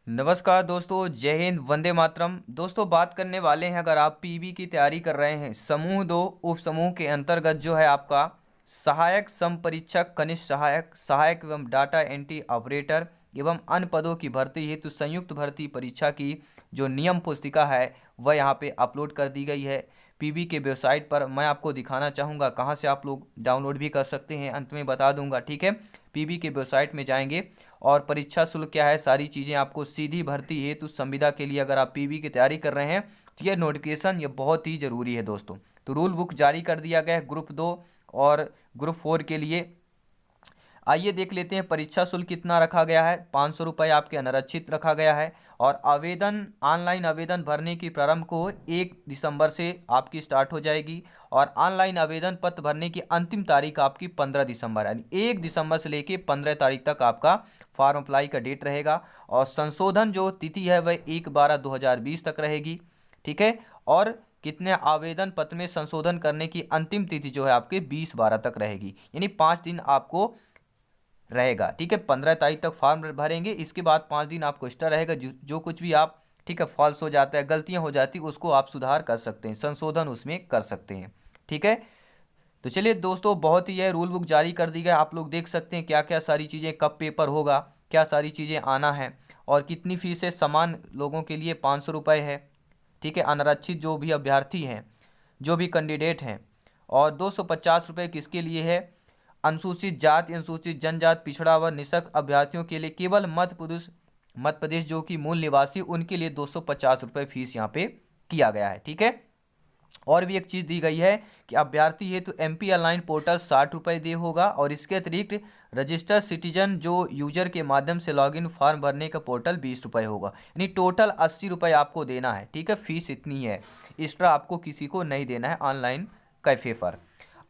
नमस्कार दोस्तों, जय हिंद, वंदे मातरम। दोस्तों बात करने वाले हैं, अगर आप पीबी की तैयारी कर रहे हैं, समूह 2 उप समूह के अंतर्गत जो है आपका सहायक सम परीक्षक, कनिष्ठ सहायक, सहायक एवं डाटा एंट्री ऑपरेटर एवं अन्य पदों की भर्ती हेतु संयुक्त भर्ती परीक्षा की जो नियम पुस्तिका है वह यहाँ पे अपलोड कर दी गई है पीबी के वेबसाइट पर। मैं आपको दिखाना चाहूँगा कहाँ से आप लोग डाउनलोड भी कर सकते हैं, अंत में बता दूंगा, ठीक है। पीबी के वेबसाइट में जाएंगे और परीक्षा शुल्क क्या है, सारी चीज़ें आपको सीधी भर्ती हेतु संविदा के लिए अगर आप पीबी की तैयारी कर रहे हैं तो ये नोटिफिकेशन ये बहुत ही ज़रूरी है दोस्तों। तो रूल बुक जारी कर दिया गया है ग्रुप 2 और ग्रुप 4 के लिए। आइए देख लेते हैं परीक्षा शुल्क कितना रखा गया है। 500 रुपये आपके अनारक्षित रखा गया है। और आवेदन, ऑनलाइन आवेदन भरने की प्रारंभ को 1 दिसंबर से आपकी स्टार्ट हो जाएगी और ऑनलाइन आवेदन पत्र भरने की अंतिम तारीख आपकी 15 दिसंबर, यानी 1 दिसंबर से लेके 15 तारीख तक आपका फॉर्म अप्लाई का डेट रहेगा। और संशोधन जो तिथि है वह 1/12/2020 तक रहेगी, ठीक है। और कितने आवेदन पत्र में संशोधन करने की अंतिम तिथि जो है आपके 20/12 तक रहेगी, यानी 5 दिन आपको रहेगा, ठीक है। 15 तारीख तक फॉर्म भरेंगे, इसके बाद 5 दिन आपको एक्स्ट्रा रहेगा। जो कुछ भी आप, ठीक है, फॉल्स हो जाता है, गलतियां हो जाती है, उसको आप सुधार कर सकते हैं, संशोधन उसमें कर सकते हैं, ठीक है। तो चलिए दोस्तों, बहुत ही है, रूल बुक जारी कर दी गई, आप लोग देख सकते हैं क्या क्या सारी चीज़ें, कब पेपर होगा, क्या सारी चीज़ें आना है और कितनी फीस है। समान लोगों के लिए 500 रुपये है, ठीक है, अनारक्षित जो भी अभ्यर्थी हैं, जो भी कैंडिडेट हैं। और 250 रुपये किसके लिए है, अनुसूचित जाति, अनुसूचित जनजाति, पिछड़ा वर्ग, निःशक्त अभ्यर्थियों के लिए। केवल मध्य प्रदेश जो कि मूल निवासी, उनके लिए 250 रुपये फीस यहाँ पे किया गया है, ठीक है। और भी एक चीज़ दी गई है कि अभ्यर्थी हेतु एमपी ऑनलाइन पोर्टल 60 रुपये दे होगा और इसके अतिरिक्त रजिस्टर्ड सिटीजन जो यूजर के माध्यम से लॉगिन फॉर्म भरने का पोर्टल 20 रुपये होगा, यानी टोटल 80 रुपये आपको देना है, ठीक है। फीस इतनी है, एक्स्ट्रा आपको किसी को नहीं देना है ऑनलाइन कैफे पर।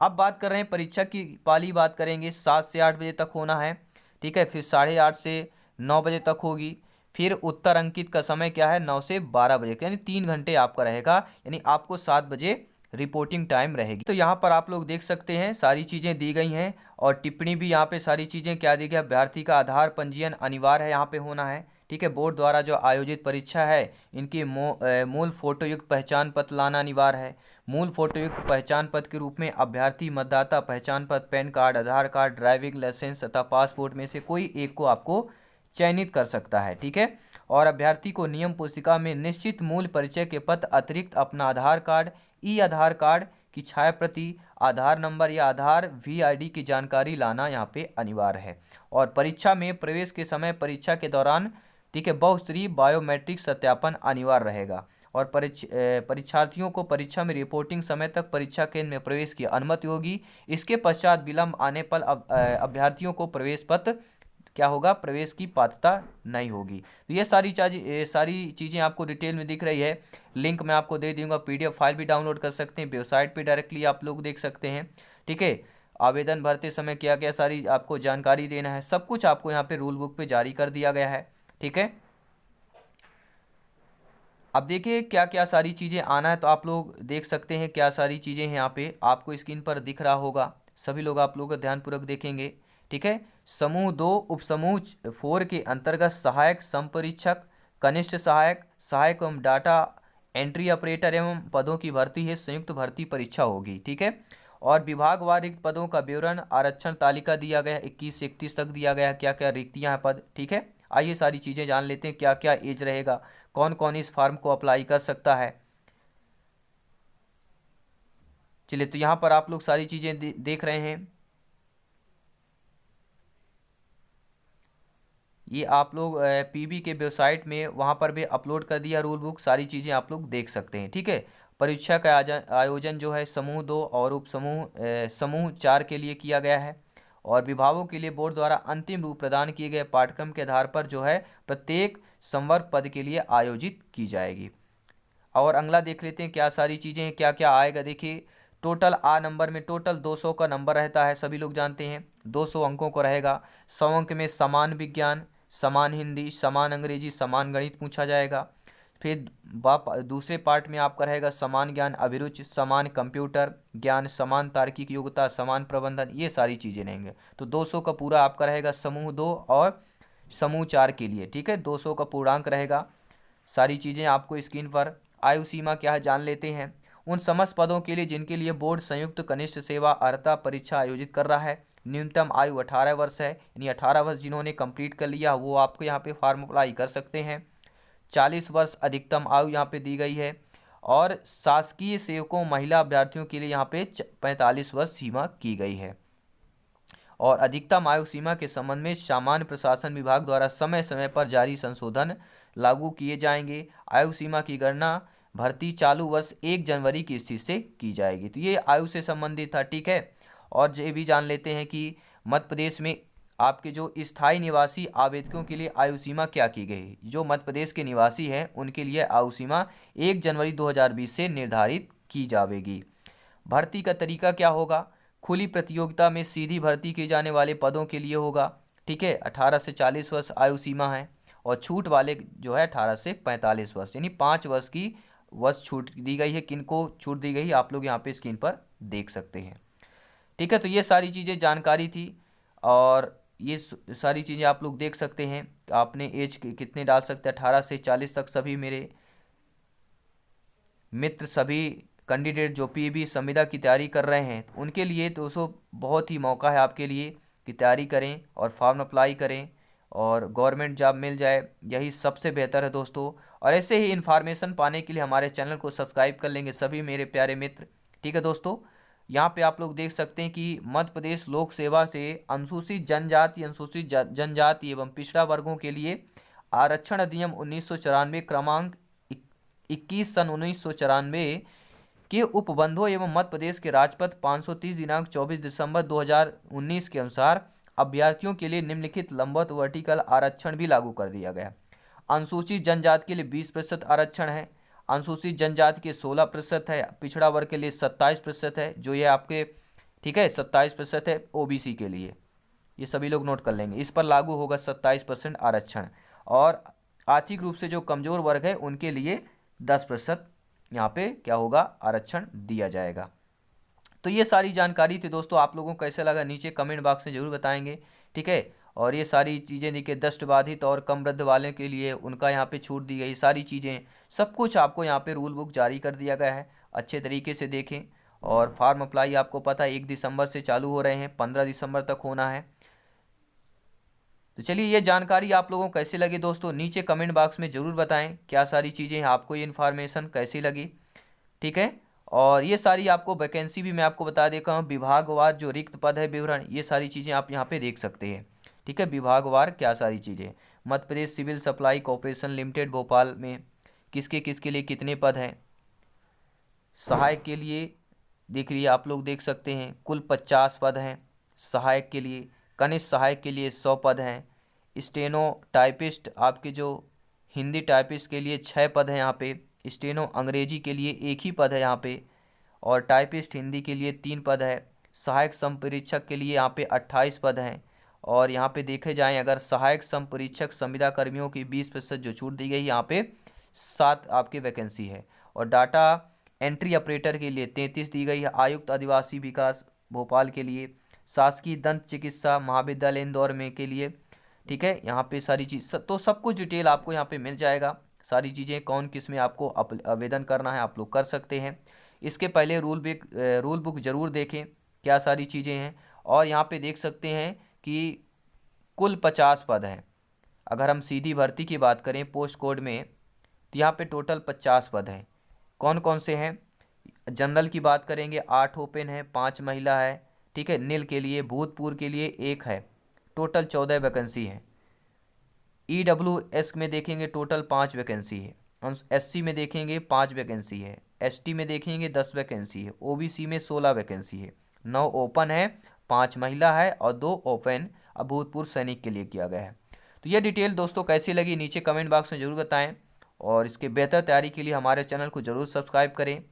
अब बात कर रहे हैं परीक्षा की पाली, बात करेंगे 7 से 8 बजे तक होना है, ठीक है। फिर 8:30 से 9 बजे तक होगी। फिर उत्तर अंकित का समय क्या है, 9 से 12 बजे, यानी 3 घंटे आपका रहेगा, यानी आपको 7 बजे रिपोर्टिंग टाइम रहेगी। तो यहाँ पर आप लोग देख सकते हैं सारी चीज़ें दी गई हैं और टिप्पणी भी यहाँ पे सारी चीज़ें क्या दी गई। अभ्यर्थी का आधार पंजीयन अनिवार्य है, यहाँ पे होना है, ठीक है। बोर्ड द्वारा जो आयोजित परीक्षा है इनकी मूल फोटोयुक्त पहचान पत्र लाना अनिवार्य है। मूल फोटोयुक्त पहचान पत्र के रूप में अभ्यर्थी मतदाता पहचान पत्र, पैन कार्ड, आधार कार्ड, ड्राइविंग लाइसेंस तथा पासपोर्ट में से कोई एक को आपको चयनित कर सकता है, ठीक है। और अभ्यर्थी को नियम पुस्तिका में निश्चित मूल परिचय के पत्र अतिरिक्त अपना आधार कार्ड, ई आधार कार्ड की छाया प्रति, आधार नंबर या आधार वीआईडी की जानकारी लाना यहाँ पे अनिवार्य है। और परीक्षा में प्रवेश के समय, परीक्षा के दौरान, ठीक है, बहुस्तरीय बायोमेट्रिक सत्यापन अनिवार्य रहेगा। और परीक्षार्थियों को परीक्षा में रिपोर्टिंग समय तक परीक्षा केंद्र में प्रवेश की अनुमति होगी। इसके पश्चात विलंब आने पर अभ्यर्थियों को प्रवेश पत्र क्या होगा, प्रवेश की पात्रता नहीं होगी। तो ये सारी चीज़ें आपको डिटेल में दिख रही है। लिंक मैं आपको दे दूंगा, पीडीएफ फाइल भी डाउनलोड कर सकते हैं, वेबसाइट पे डायरेक्टली आप लोग देख सकते हैं, ठीक है। आवेदन भरते समय क्या क्या सारी आपको जानकारी देना है, सब कुछ आपको यहाँ पे रूल बुक पे जारी कर दिया गया है, ठीक है। अब देखिए क्या क्या सारी चीज़ें आना है, तो आप लोग देख सकते हैं क्या सारी चीज़ें हैं, यहाँ पे आपको स्क्रीन पर दिख रहा होगा। सभी लोग आप लोग ध्यानपूर्वक देखेंगे, ठीक है। समूह 2 उपसमूह 4 के अंतर्गत सहायक संपरीक्षक, कनिष्ठ सहायक, सहायक एवं डाटा एंट्री ऑपरेटर एवं पदों की भर्ती है, संयुक्त भर्ती परीक्षा होगी, ठीक है। और विभागवार रिक्त पदों का विवरण, आरक्षण तालिका दिया गया है, 21 से 31 तक दिया गया है, क्या क्या रिक्तियां हैं पद, ठीक है। आइए सारी चीज़ें जान लेते हैं, क्या क्या एज रहेगा, कौन कौन इस फॉर्म को अप्लाई कर सकता है। चलिए, तो यहाँ पर आप लोग सारी चीज़ें देख रहे हैं, ये आप लोग पीबी के वेबसाइट में वहाँ पर भी अपलोड कर दिया रूल बुक, सारी चीज़ें आप लोग देख सकते हैं, ठीक है। परीक्षा का आयोजन जो है समूह 2 और समूह 4 के लिए किया गया है। और विभागों के लिए बोर्ड द्वारा अंतिम रूप प्रदान किए गए पाठ्यक्रम के आधार पर जो है प्रत्येक संवर्ग पद के लिए आयोजित की जाएगी। और अगला देख लेते हैं क्या सारी चीज़ें हैं, क्या क्या आएगा। देखिए, टोटल आ नंबर में टोटल 200 का नंबर रहता है, सभी लोग जानते हैं, 200 अंकों का रहेगा। 100 अंक में समान विज्ञान, समान हिंदी, समान अंग्रेजी, समान गणित पूछा जाएगा। फिर दूसरे पार्ट में आपका रहेगा समान ज्ञान अभिरुचि, समान कंप्यूटर ज्ञान, समान तार्किक योग्यता, समान प्रबंधन, ये सारी चीज़ें रहेंगे। तो 200 का पूरा आपका रहेगा समूह 2 और समूह 4 के लिए, ठीक है, 200 का पूर्णांक रहेगा। सारी चीज़ें आपको स्क्रीन पर। आयु सीमा क्या है जान लेते हैं। उन समस्त पदों के लिए जिनके लिए बोर्ड संयुक्त कनिष्ठ सेवा अर्हता परीक्षा आयोजित कर रहा है, न्यूनतम आयु 18 वर्ष है, यानी 18 वर्ष जिन्होंने कंप्लीट कर लिया वो आपको यहाँ पे फॉर्म अप्लाई कर सकते हैं। 40 वर्ष अधिकतम आयु यहाँ पे दी गई है। और शासकीय सेवकों महिला अभ्यर्थियों के लिए यहाँ पे 45 वर्ष सीमा की गई है। और अधिकतम आयु सीमा के संबंध में सामान्य प्रशासन विभाग द्वारा समय समय पर जारी संशोधन लागू किए जाएंगे। आयु सीमा की गणना भर्ती चालू वर्ष 1 जनवरी की स्थिति से की जाएगी। तो ये आयु से संबंधित था, ठीक है। और ये भी जान लेते हैं कि मध्य प्रदेश में आपके जो स्थायी निवासी आवेदकों के लिए आयु सीमा क्या की गई। जो मध्य प्रदेश के निवासी हैं उनके लिए आयु सीमा 1 जनवरी 2020 से निर्धारित की जाएगी। भर्ती का तरीका क्या होगा। खुली प्रतियोगिता में सीधी भर्ती किए जाने वाले पदों के लिए होगा, ठीक है। 18 से 40 वर्ष आयु सीमा है। और छूट वाले जो है 18 से 45 वर्ष, यानी 5 वर्ष की छूट दी गई है। किनको छूट दी गई आप लोग यहाँ पे स्क्रीन पर देख सकते हैं, ठीक है। तो ये सारी चीज़ें जानकारी थी और ये सारी चीज़ें आप लोग देख सकते हैं। आपने एज कितने डाल सकते हैं, 18 से 40 तक। सभी मेरे मित्र, सभी कैंडिडेट जो पीबी संविदा की तैयारी कर रहे हैं उनके लिए दोस्तों बहुत ही मौका है आपके लिए कि तैयारी करें और फॉर्म अप्लाई करें और गवर्नमेंट जॉब मिल जाए, यही सबसे बेहतर है दोस्तों। और ऐसे ही इन्फॉर्मेशन पाने के लिए हमारे चैनल को सब्सक्राइब कर लेंगे सभी मेरे प्यारे मित्र, ठीक है दोस्तों। यहाँ पे आप लोग देख सकते हैं कि मध्य प्रदेश लोक सेवा से अनुसूचित जनजाति एवं पिछड़ा वर्गों के लिए आरक्षण अधिनियम 1994 क्रमांक 21 सन 1994 के उपबंधों एवं मध्य प्रदेश के राजपत्र 530 दिनांक 24 दिसंबर 2019 के अनुसार अभ्यर्थियों के लिए निम्नलिखित लंबवत वर्टिकल आरक्षण भी लागू कर दिया गया। अनुसूचित जनजाति के लिए 20% आरक्षण है, अनुसूचित जनजाति के 16% है, पिछड़ा वर्ग के लिए 27% है, जो ये आपके, ठीक है, 27% है। ओबीसी के लिए ये सभी लोग नोट कर लेंगे, इस पर लागू होगा 27% आरक्षण। और आर्थिक रूप से जो कमजोर वर्ग है उनके लिए 10% यहाँ पे क्या होगा, आरक्षण दिया जाएगा। तो ये सारी जानकारी थी दोस्तों। आप लोगों को कैसे लगा नीचे कमेंट बॉक्स में जरूर बताएंगे, ठीक है। और ये सारी चीज़ें देखिए, दृष्टिबाधित और कम वृद्ध वाले के लिए उनका यहाँ पे छूट दी गई, सारी चीज़ें सब कुछ आपको यहाँ पे रूल बुक जारी कर दिया गया है। अच्छे तरीके से देखें। और फॉर्म अप्लाई आपको पता है 1 दिसंबर से चालू हो रहे हैं, 15 दिसंबर तक होना है। तो चलिए, ये जानकारी आप लोगों को कैसी लगी दोस्तों, नीचे कमेंट बॉक्स में ज़रूर बताएं क्या सारी चीज़ें आपको ये इन्फॉर्मेशन कैसी लगी, ठीक है। और ये सारी आपको वैकेंसी भी मैं आपको बता देता हूँ, विभागवार जो रिक्त पद है विवरण, ये सारी चीज़ें आप यहाँ पे देख सकते हैं, ठीक है। विभागवार क्या सारी चीज़ें, Madhya Pradesh civil supply corporation limited Bhopal में किसके किसके लिए कितने पद हैं। सहायक के लिए देख लिए आप लोग देख सकते हैं कुल 50 पद हैं सहायक के लिए। कनिष्ठ सहायक के लिए 100 पद हैं। स्टेनो टाइपिस्ट आपके जो हिंदी टाइपिस्ट के लिए 6 पद हैं यहाँ पे। स्टेनो अंग्रेजी के लिए 1 ही पद है यहाँ पे। और टाइपिस्ट हिंदी के लिए 3 पद है। सहायक संपरीक्षक के लिए यहाँ पे 28 पद हैं। और यहाँ पे देखे जाएँ अगर सहायक संपरीक्षक संविदा कर्मियों की 20% जो छूट दी गई, यहाँ पे 7 आपकी वैकेंसी है। और डाटा एंट्री ऑपरेटर के लिए 33 दी गई है। आयुक्त आदिवासी विकास भोपाल के लिए, शासकीय दंत चिकित्सा महाविद्यालय इंदौर में के लिए, ठीक है। यहाँ पे सारी चीज़ तो सब कुछ डिटेल आपको यहाँ पे मिल जाएगा। सारी चीज़ें कौन किस में आपको आवेदन करना है आप लोग कर सकते हैं। इसके पहले रूल बुक ज़रूर देखें क्या सारी चीज़ें हैं। और यहाँ पे देख सकते हैं कि कुल 50 पद हैं। अगर हम सीधी भर्ती की बात करें पोस्ट कोड में तो यहाँ पे टोटल 50 पद हैं। कौन कौन से हैं, जनरल की बात करेंगे 8 ओपन है, 5 महिला है, ठीक है। नील के लिए, भूतपूर्व के लिए 1 है, टोटल 14 वैकेंसी है। EWS में देखेंगे टोटल 5 वैकेंसी है। SC में देखेंगे 5 वैकेंसी है। ST में देखेंगे 10 वैकेंसी है। OBC में 16 वैकेंसी है। 9 ओपन है, 5 महिला है और 2 ओपन भूतपूर्व सैनिक के लिए किया गया है। तो ये डिटेल दोस्तों कैसी लगी नीचे कमेंट बॉक्स में ज़रूर बताएं। और इसके बेहतर तैयारी के लिए हमारे चैनल को ज़रूर सब्सक्राइब करें।